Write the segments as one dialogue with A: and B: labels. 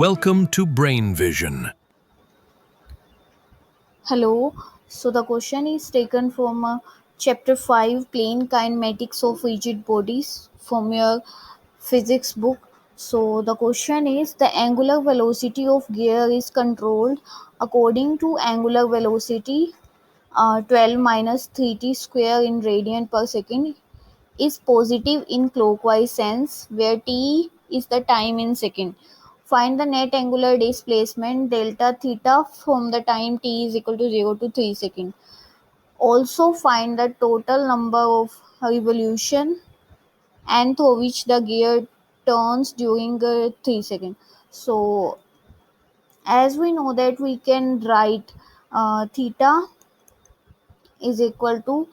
A: Welcome to Brain Vision.
B: Hello. So the question is taken from chapter 5 plane kinematics of rigid bodies from your physics book. So the question is the angular velocity of gear is controlled according to angular velocity 12 minus 3t square in radian per second is positive in clockwise sense where t is the time in second. Find the net angular displacement delta theta from the time t is equal to 0 to 3 seconds. Also find the total number of revolution and through which the gear turns during 3 seconds. So as we know that we can write theta is equal to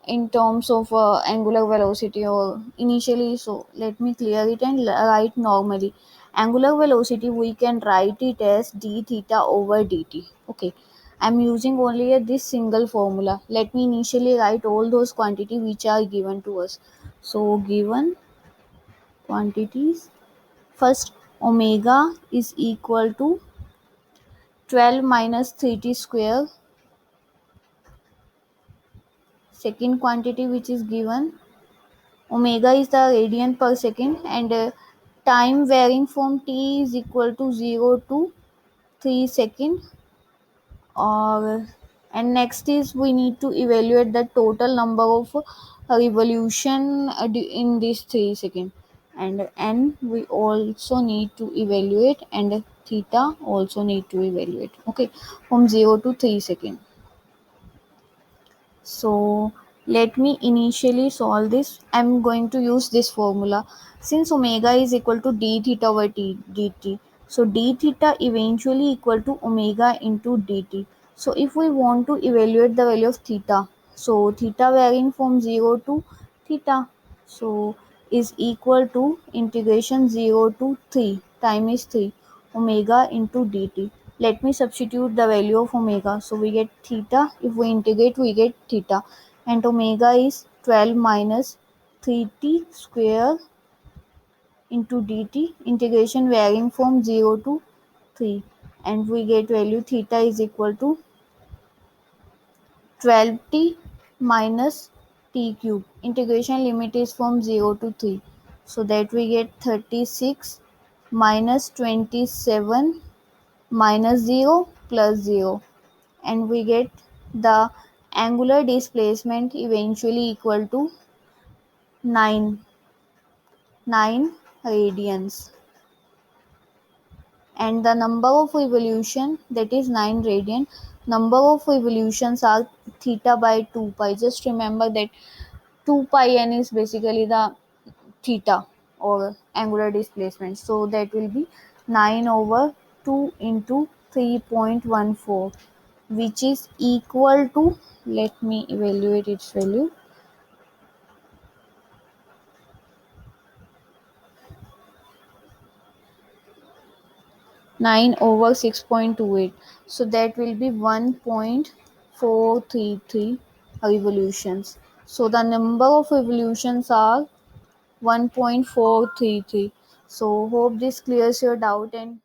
B: in terms of angular velocity or initially. So let me clear it and write normally angular velocity we can write it as d theta over dt. Okay, I'm using only this single formula. Let me initially write all those quantities which are given to us. So given quantities, first omega is equal to 12 minus 3t square. Second quantity which is given, omega is the radian per second, and time varying from t is equal to 0 to 3 second. Or and next is we need to evaluate the total number of revolution in this 3 second, and n we also need to evaluate, and theta also need to evaluate. Okay, from 0 to 3 second. So let me initially solve this. I'm going to use this formula. Since omega is equal to d theta over dt, so d theta eventually equal to omega into dt. So if we want to evaluate the value of theta, so theta varying from 0 to theta, so is equal to integration 0 to 3, time is 3, omega into dt. Let me substitute the value of omega. So we get theta. If we integrate, we get theta. And omega is 12 minus 3t square into dt. Integration varying from 0 to 3. And we get value theta is equal to 12t minus t cube. Integration limit is from 0 to 3. So that we get 36 minus 27 minus 0 plus 0, and we get the angular displacement eventually equal to 9 radians, and the number of revolution, that is 9 radian. Number of revolutions are theta by 2 pi. Just remember that 2 pi n is basically the theta or angular displacement, so that will be 9 over 2 into 3.14, which is equal to, let me evaluate its value, 9 over 6.28, so that will be 1.433 revolutions. So the number of revolutions are 1.433. So hope this clears your doubt, and